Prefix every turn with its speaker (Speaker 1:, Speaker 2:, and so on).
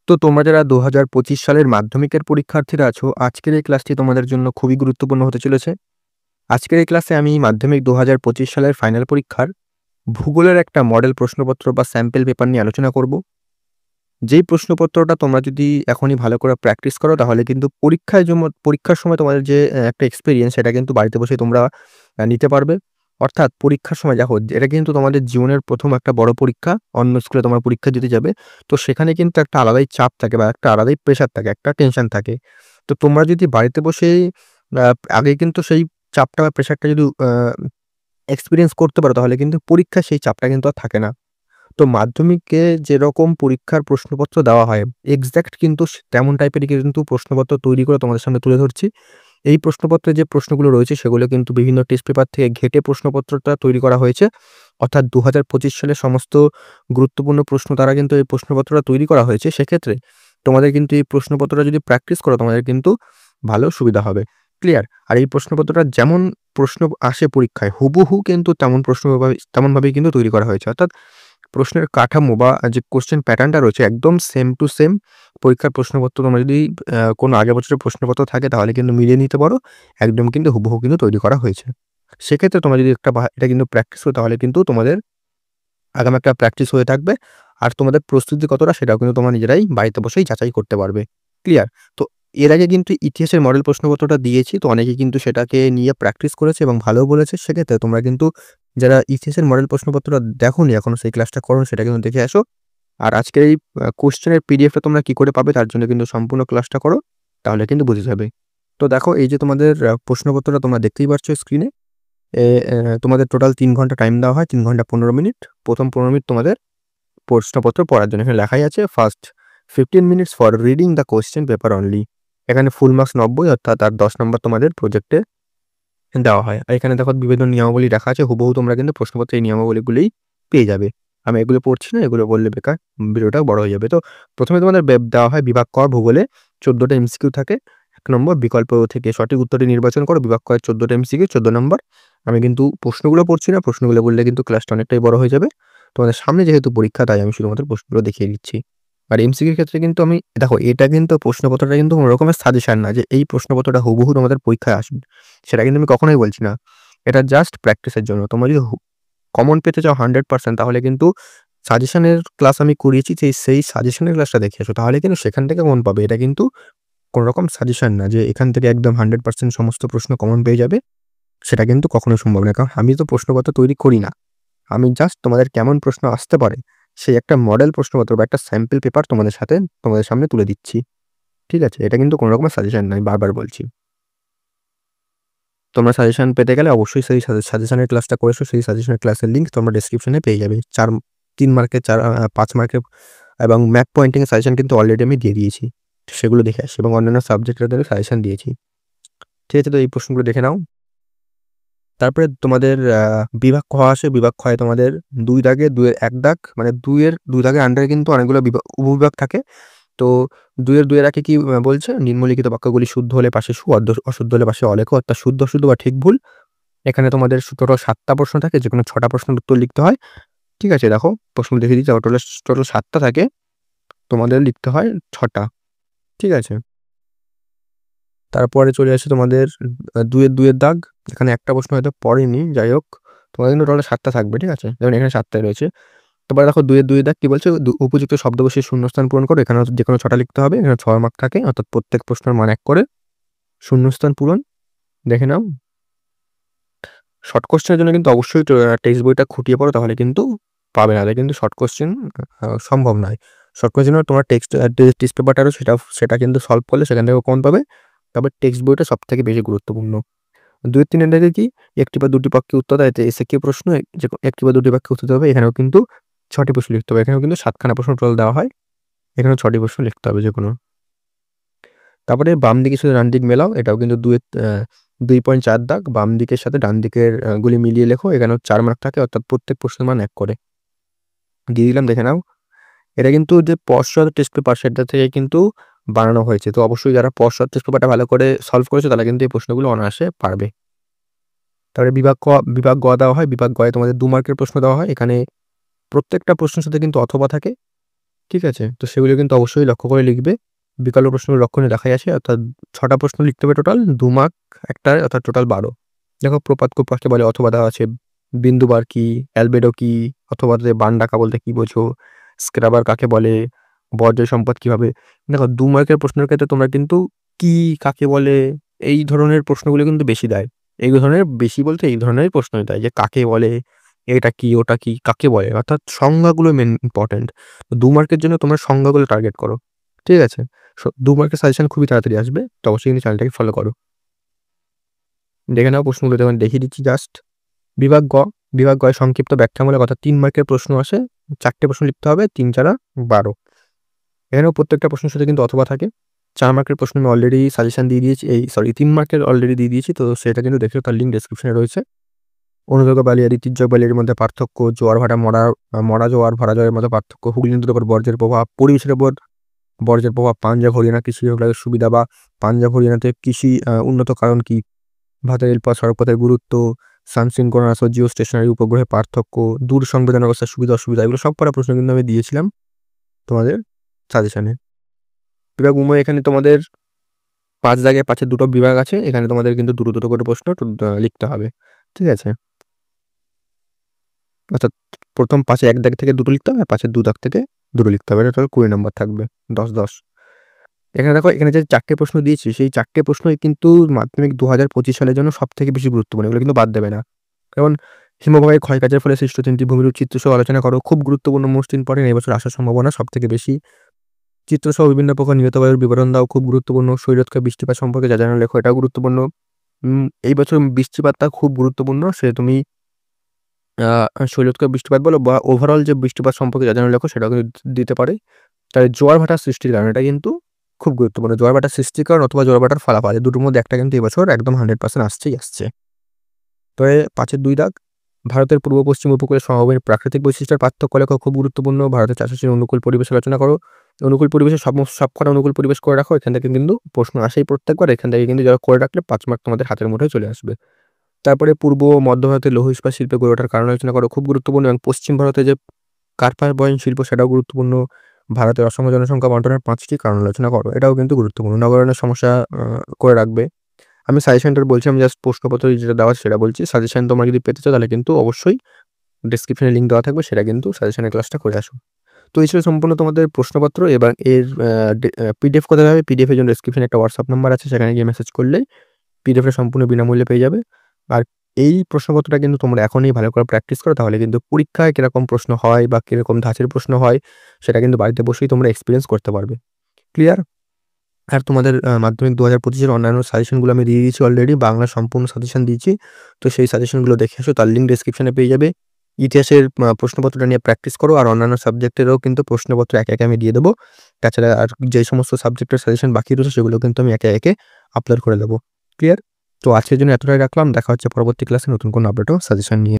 Speaker 1: তো তোমরা যারা ২০২৫ সালের মাধ্যমিকের পরীক্ষার্থীরা আছো, আজকের এই ক্লাসটি তোমাদের জন্য খুবই গুরুত্বপূর্ণ হতে চলেছে। আজকের এই ক্লাসে আমি মাধ্যমিক ২০২৫ সালের ফাইনাল পরীক্ষার ভূগোলের একটা মডেল প্রশ্নপত্র বা স্যাম্পল পেপার নিয়ে আলোচনা করব। যেই প্রশ্নপত্রটা তোমরা যদি এখনই ভালো করে প্র্যাকটিস করো তাহলে কিন্তু পরীক্ষার সময় তোমাদের যে একটা এক্সপেরিয়েন্স সেটা কিন্তু বাড়িতে বসেই তোমরা নিতে পারবে। অর্থাৎ পরীক্ষার সময় দেখো এটা কিন্তু তোমাদের জীবনের ১ম একটা বড় পরীক্ষা। অন্য স্কুলে তোমরা পরীক্ষা দিতে যাবে। তো সেখানে কিন্তু একটা আলাদাই চাপ থাকে বা একটা আলাদাই প্রেশার থাকে, একটা টেনশন থাকে। তো তোমরা যদি বাড়িতে বসেই আ আগে কিন্তু সেই চাপটা বা প্রেশারটা যদি এক্সপেরিয়েন্স করতে পারো তাহলে কিন্তু পরীক্ষায় সেই চাপটা কিন্তু আর থাকে না। তো মাধ্যমিকে যেরকম পরীক্ষার প্রশ্নপত্র দেওয়া হয়, এক্সাক্ট কিন্তু তেমন টাইপেরই কিন্তু প্রশ্নপত্র তৈরি করে তোমাদের সামনে তুলে ধরছি। এই প্রশ্নপত্রে যে প্রশ্নগুলো রয়েছে সেগুলো কিন্তু বিভিন্ন টেস্ট পেপার থেকে ঘেঁটে প্রশ্নপত্রটা তৈরি করা হয়েছে। অর্থাৎ ২০২৫ সালের সমস্ত গুরুত্বপূর্ণ প্রশ্ন দ্বারা কিন্তু এই প্রশ্নপত্রটা তৈরি করা হয়েছে। সেক্ষেত্রে তোমাদের কিন্তু এই প্রশ্নপত্রটা যদি প্র্যাকটিস করো তোমাদের কিন্তু ভালো সুবিধা হবে। ক্লিয়ার? আর এই প্রশ্নপত্রটা যেমন প্রশ্ন আসে পরীক্ষায় হুবহু কিন্তু তেমনভাবেই কিন্তু তৈরি করা হয়েছে। অর্থাৎ প্রশ্নের কাঠামো বা যে কোয়েশ্চেন প্যাটার্নটা রয়েছে একদম সেম টু সেম পরীক্ষার প্রশ্নপত্র তোমরা যদি কোনো আগের বছরের প্রশ্নপত্র থাকে তাহলে কিন্তু মিলিয়ে নিতে পারো। একদম কিন্তু হুবহু কিন্তু তৈরি করা হয়েছে। সেক্ষেত্রে তোমরা যদি এটা কিন্তু প্র্যাকটিস করো তাহলে কিন্তু তোমাদের আগাম একটা প্র্যাকটিস হয়ে থাকবে। আর তোমাদের প্রস্তুতি কতটা সেটাও কিন্তু তোমরা নিজেরাই বাড়িতে বসেই যাচাই করতে পারবে। ক্লিয়ার? তো এর আগে কিন্তু ইতিহাসের মডেল প্রশ্নপত্রটা দিয়েছি। তো অনেকে কিন্তু সেটাকে নিয়ে প্র্যাকটিস করেছে এবং ভালোও বলেছে। সেক্ষেত্রে তোমরা কিন্তু যারা ইতিহাসের মডেল প্রশ্নপত্রটা দেখোনি এখনো সেই ক্লাসটা করোনি সেটা কিন্তু দেখে আসো। আর আজকের এই কোয়েশ্চেনের পিডিএফটা তোমরা কি করে পাবে তার জন্য কিন্তু সম্পূর্ণ ক্লাসটা করো। তাহলে কিন্তু বুঝে যাবে। তো দেখো এই যে তোমাদের প্রশ্নপত্রটা তোমরা দেখতেই পাচ্ছ স্ক্রিনে। এ তোমাদের টোটাল ৩ ঘন্টা টাইম দেওয়া হয়। ৩ ঘন্টা ১৫ মিনিট। ১ম ১৫ মিনিট তোমাদের প্রশ্নপত্র পড়ার জন্য। এখানে লেখাই আছে first 15 minutes for reading the question paper only. এখানে ফুল মার্কস ৯০ অর্থাৎ আর ১০ নম্বর তোমাদের প্রজেক্টে দেওয়া হয়। আর এখানে দেখো বিভিন্ন নিয়মাবলী রাখা আছে। হুবহু তোমরা কিন্তু প্রশ্নপত্রে এই নিয়মাবলীগুলোই পেয়ে যাবে। আমি এগুলো পড়ছি না, এগুলো বললে বেকার। ভিডিওটা বড় হয়ে যাবে। তো ১ম এ তোমাদের দেওয়া হয় বিভাগ ক ভূগোলে ১৪ টা এমসিকিউ থাকে। ১ নম্বর বিকল্প থেকে সঠিক উত্তরটি নির্বাচন করো। বিভাগ ক এর ১৪ টা এমসিকিউ ১৪ নম্বর। আমি কিন্তু প্রশ্নগুলো পড়ছি না। প্রশ্নগুলো বললে কিন্তু ক্লাসটা অনেকটাই বড় হয়ে যাবে। তোমাদের সামনে যেহেতু পরীক্ষা তাই আমি শুধুমাত্র প্রশ্নগুলো দেখিয়ে দিচ্ছি। আর এমসিকিউর ক্ষেত্রে কিন্তু আমি দেখো এটা কিন্তু প্রশ্নপত্রটা কিন্তু কোন রকমের সাজেশন না যে এই প্রশ্নপত্রটা হুবহু তোমাদের পরীক্ষায় আসবে। সেটা কিন্তু আমি কখনোই বলছি না। এটা জাস্ট প্র্যাকটিসের জন্য। তোমরা যদি কমন পেতে চাও 100% তাহলে কিন্তু সাজেশনের ক্লাস আমি করিয়েছি সেই সাজেশনের ক্লাসটা দেখে এসো। তাহলে কিন্তু সেখান থেকে কমন পাবে। এটা কিন্তু কোন রকম সাজেশন না যে এখান থেকে একদম 100% সমস্ত প্রশ্ন কমন পেয়ে যাবে। সেটা কিন্তু কখনোই সম্ভব না। কারণ আমি তো প্রশ্নপত্র তৈরি করি না। আমি জাস্ট তোমাদের কেমন প্রশ্ন আসতে পারে সেই একটা মডেল প্রশ্নপত্র বা একটা স্যাম্পল পেপার তোমাদের সামনে তুলে দিচ্ছি। ঠিক আছে? এটা কিন্তু কোন রকমের সাজেশন নয়। বারবার বলছি। তোমরা সাজেশন পেতে গেলে অবশ্যই সেই সাজেশনের ক্লাসটা করে এসো। সেই সাজেশনের ক্লাসের লিঙ্ক তোমরা ডেসক্রিপশনে পেয়ে যাবে। ৩ মার্কের ৫ মার্কের এবং ম্যাপ পয়েন্টিং এর সাজেশন কিন্তু অলরেডি আমি দিয়ে দিয়েছি। সেগুলো দেখে আসি এবং অন্যান্য সাবজেক্টের সাজেশন দিয়েছি। ঠিক আছে? তো এই প্রশ্নগুলো দেখে নাও। তারপরে তোমাদের বিভাগ খ আসে। বিভাগ খয়ে তোমাদের ২ দাগে ২ এর ১ দাগ মানে ২ এর ২ দাগের আন্ডারে কিন্তু অনেকগুলো উপবিভাগ থাকে। তো ২ এর ২ এর ১ এ কি বলছে? নিম্নলিখিত বাক্যগুলি শুদ্ধ হলে পাশে সু, অশুদ্ধ হলে পাশে অলেখ। অর্থাৎ শুদ্ধ, অশুদ্ধ বা ঠিক ভুল। এখানে তোমাদের টোটাল ৭ টা প্রশ্ন থাকে। যেকোনো ৬ টা প্রশ্নের উত্তর লিখতে হয়। ঠিক আছে? দেখো প্রশ্ন দেখিয়ে দিচ্ছি। টোটাল ৭ টা থাকে। তোমাদের লিখতে হয় ৬ টা। ঠিক আছে? তারপরে চলে আসে তোমাদের ২ এর ২ এর দাগ। এখানে একটা প্রশ্ন হয়তো পড়েনি। যাই হোক, তোমাদের কিন্তু টোটাল ৭ টা থাকবে। ঠিক আছে? যেমন এখানে ৭ টাই রয়েছে। তারপরে দেখো ২ এর ২ এর দাগ কি বলছে? উপযুক্ত শব্দ বসিয়ে শূন্যস্থান পূরণ করো। এখানেও যেকোনো ৬ টা লিখতে হবে। এখানে ৬ মার্ক থাকে। অর্থাৎ প্রত্যেক প্রশ্নের মান ১ করে। শূন্যস্থান পূরণ দেখে নাও। শর্ট কোয়েশ্চেনের জন্য কিন্তু অবশ্যই টেক্সট বইটা খুঁটিয়ে পড়ো তাহলে কিন্তু পাবে। নাহলে কিন্তু শর্ট কোয়েশ্চেন সম্ভব নয়। শর্ট কোয়েশ্চেন তোমরা টেক্সট পেপারটা রয়েছে সেটা কিন্তু সলভ করলে সেখান থেকে কমন পাবে। তবে টেক্সট বইটা সবথেকে বেশি গুরুত্বপূর্ণ। ২ এর ৩ এর দাগে কি? ১ টি বা ২ টি বাক্যে উত্তর দাও। এতে এসএকিউ প্রশ্ন ১ টি বা ২ টি বাক্যে উত্তর দিতে হবে। এখানেও কিন্তু ৬ টি প্রশ্ন লিখতে হবে। এখানেও কিন্তু ৭ খানা প্রশ্ন টোটাল দেওয়া হয়। এখানেও ৬ টি প্রশ্ন লিখতে হবে যেকোনো। তারপরে বাম দিকের সাথে ডান দিক মেলাও। এটাও কিন্তু ২.৪ দাগ। বাম দিকের সাথে ডান দিকের গুলি মিলিয়ে লেখো। এখানেও ৪ মার্ক থাকে অর্থাৎ প্রত্যেক প্রশ্নের মান ১ করে। দিয়ে দিলাম দেখে নাও। এটা কিন্তু যে পর্ষদ টেস্ট পেপার সেটা থেকে কিন্তু বানানো হয়েছে। তো অবশ্যই যারা পর্ষদ টেস্ট পেপারটা ভালো করে সলভ করেছে তারা কিন্তু এই প্রশ্নগুলো অনায়াসে পারবে। তারপরে বিভাগ গ দেওয়া হয়। বিভাগ গ এ তোমাদের ২ মার্কের প্রশ্ন দেওয়া হয়। এখানে প্রত্যেকটা প্রশ্নের সাথে কিন্তু অথবা থাকে। ঠিক আছে? তো সেগুলো কিন্তু অবশ্যই লক্ষ্য করে লিখবে। বিকল্প প্রশ্নের লক্ষণে দেখাই আছে, অর্থাৎ ৬ টা প্রশ্ন লিখতে হবে টোটাল, ২ মার্ক একটায়, অর্থাৎ টোটাল ১২। দেখো প্রপাত খুব কাকে বলে, অথবা দেওয়া আছে বিন্দুবার কি, অ্যালবেডো কি, অথবা বান ডাকা বলতে কি বোঝো, স্ক্রাবার কাকে বলে, বর্জ্য সম্পদ কিভাবে। দেখো ২ মার্কের প্রশ্নের ক্ষেত্রে তোমরা কিন্তু কি, কাকে বলে, এই ধরনের প্রশ্নগুলো কিন্তু বেশি দেয়। এই ধরনের বেশি বলতে এই ধরনেরই প্রশ্নই দেয় যে কাকে বলে, এটা কি, ওটা কি, কাকে বলে, অর্থাৎ সংজ্ঞাগুলো মেইন ইম্পোর্টেন্ট। ২ মার্কের জন্য তোমরা সংজ্ঞাগুলো টার্গেট করো। ঠিক আছে? ২ মার্কের সাজেশন খুবই তাড়াতাড়ি আসবে। তো অবশ্যই কিন্তু চ্যানেলটাকে ফলো করো। দেখে নাও প্রশ্নগুলো তখন দেখিয়ে দিচ্ছি জাস্ট। বিভাগ গ, বিভাগ গয়ে সংক্ষিপ্ত ব্যাখ্যামূলক অর্থাৎ ৩ মার্কের প্রশ্ন আসে। ৪ টে প্রশ্ন লিখতে হবে, ৩ ৪ ১২। এখানেও প্রত্যেকটা প্রশ্নের সাথে কিন্তু অথবা থাকে। ৪ মার্কের প্রশ্ন আমি অলরেডি সাজেশন দিয়ে দিয়েছি, ৩ মার্কের অলরেডি দিয়ে দিয়েছি। তো সেটা কিন্তু দেখেও, তার লিঙ্ক ডেসক্রিপশনে রয়েছে। অনুযোগ বালিয়াড়ি, ঐতিহ্য বালিয়াড়ির মধ্যে পার্থক্য, জোয়ার ভাটা, মরা জোয়ার, ভরা জোয়ারের মধ্যে পার্থক্য, হুগলি নদীর উপর বর্জ্যের প্রভাব, পরিবেশের উপর বর্জ্যের প্রভাব, পাঞ্জাব হরিয়ানা কৃষি বিভাগের সুবিধা বা পাঞ্জাব হরিয়ানাতে কৃষি উন্নত কারণ কি, ভারতের রেলপথ সড়কপথের গুরুত্ব, সানসিনক্রোনাস ও জিও স্টেশনারি উপগ্রহের পার্থক্য, দূর সংবেদন ব্যবস্থার সুবিধা অসুবিধা, এগুলো সব কটা প্রশ্ন কিন্তু আমি দিয়েছিলাম তোমাদের সাজেশনে। বিভাগ উময়, এখানে তোমাদের ৫ দাগে ৫ এর ২ টো বিভাগ আছে। এখানে তোমাদের কিন্তু দুটো করে প্রশ্ন লিখতে হবে। ঠিক আছে? অর্থাৎ প্রথম ৫ এ ১ দাগ থেকে ২ টো লিখতে হবে, আর ৫ এর ২ দাগ থেকে ২ টো লিখতে হবে। এটা টোটাল ২০ নম্বর থাকবে। ১০, ১০। এখানে দেখো, এখানে যে ৪ টে প্রশ্ন দিয়েছি, সেই ৪ টে প্রশ্নই কিন্তু মাধ্যমিক ২০২৫ সালের জন্য সবথেকে বেশি গুরুত্বপূর্ণ। এগুলো কিন্তু বাদ দেবে না। কারণ হিমবাহের ক্ষয়কাজের ফলে সৃষ্ট ৩টি ভূমিরূপ চিত্রসহ আলোচনা করো। খুব গুরুত্বপূর্ণ, মোস্ট ইম্পোর্টেন্ট, এই বছর আসার সম্ভাবনা সবথেকে বেশি। চিত্রসহ বিভিন্ন প্রকার নিহত বায়ুর বিবরণ দাও, খুব গুরুত্বপূর্ণ। শৈরতকার বৃষ্টিপাত সম্পর্কে যা জানা লেখো, এটাও গুরুত্বপূর্ণ। এই বছর বৃষ্টিপাতটা খুব গুরুত্বপূর্ণ। সে তুমি শৈলতকার বৃষ্টিপাত বলো বা ওভারঅল যে বৃষ্টিপাত সম্পর্কে যা জানা লেখো, সেটাও কিন্তু দিতে পারে। তাই জোয়ার ভাটার সৃষ্টির কারণ, এটা কিন্তু খুব গুরুত্বপূর্ণ। জোয়ার ভাটার সৃষ্টির কারণ অথবা জোয়ার ভাটার ফলাফল, এই দুটোর মধ্যে একটা কিন্তু এবছর একদম 100% আসছেই আসছে। তবে ৫ এর ২ দাগ, ভারতের পূর্ব পশ্চিম উপকূলের সমভূমির প্রাকৃতিক বৈশিষ্ট্যের পার্থক্য লেখো, খুব গুরুত্বপূর্ণ। ভারতের চাষাবাসের অনুকূল পরিবেশ আলোচনা করো। অনুকূল পরিবেশে সবকটা অনুকূল পরিবেশ করে রাখো। এখান থেকে কিন্তু প্রশ্ন আসেই প্রত্যেকবার। এখান থেকে কিন্তু যারা করে রাখলে ৫ মার্ক তোমাদের হাতের মুঠোয় চলে আসবে। তারপরে পূর্ব ও মধ্য ভারতের লৌহ ইস্পাত শিল্পে গড়ে ওঠার কারণ আলোচনা করো, খুব গুরুত্বপূর্ণ। এবং পশ্চিম ভারতে যে কার্পাস বয়ন শিল্প, সেটাও গুরুত্বপূর্ণ। ভারতের অসম জনসংখ্যা বন্টনের ৫টি কারণ আলোচনা করো, এটাও কিন্তু গুরুত্বপূর্ণ। নগরায়ণের সমস্যা করে রাখবে। আমি সাজেশনটা বলছি, আমি জাস্ট প্রশ্নপত্র যেটা দেওয়া সেটা বলছি। সাজেশন তোমরা যদি পেতে চাও তাহলে কিন্তু অবশ্যই ডেসক্রিপশনে লিঙ্ক দেওয়া থাকবে, সেটা কিন্তু সাজেশনের ক্লাসটা করে আসো। তো এই ছিল সম্পূর্ণ তোমাদের প্রশ্নপত্র। এবং এর পিডিএফ কোথায় পাবে? পিডিএফ এর জন্য ডেসক্রিপশনে একটা হোয়াটসঅ্যাপ নাম্বার আছে, সেখানে গিয়ে মেসেজ করলেই পিডিএফটা সম্পূর্ণ বিনামূল্যে পেয়ে যাবে। আর এই প্রশ্নপত্রটা কিন্তু তোমরা এখনই ভালো করে প্র্যাকটিস করো, তাহলে কিন্তু পরীক্ষায় কিরকম প্রশ্ন হয় বা কিরকম ধাঁচের প্রশ্ন হয়, সেটা কিন্তু বাড়িতে বসেই তোমরা এক্সপেরিয়েন্স করতে পারবে। ক্লিয়ার? আর তোমাদের মাধ্যমিক ২০২৫ এর অন্যান্য সাজেশনগুলো আমি দিয়ে দিয়েছি অলরেডি। বাংলা সম্পূর্ণ সাজেশন দিয়েছি। তো সেই সাজেশনগুলো দেখে এসো, তার লিঙ্ক ডেসক্রিপশনে পেয়ে যাবে। ইতিহাসের প্রশ্নপত্রটা নিয়ে প্র্যাকটিস করো। আর অন্যান্য সাবজেক্টেরও কিন্তু প্রশ্নপত্র একে, একে আমি দিয়ে দেবো। তাছাড়া আর যে সমস্ত সাবজেক্টের সাজেশন বাকি রয়েছে, সেগুলো কিন্তু আমি একে, একে আপলোড করে দেবো। ক্লিয়ার? তো আজকের জন্য এতটাই রাখলাম। দেখা হচ্ছে পরবর্তী ক্লাসে নতুন কোনো আপডেট ও সাজেশন নিয়ে।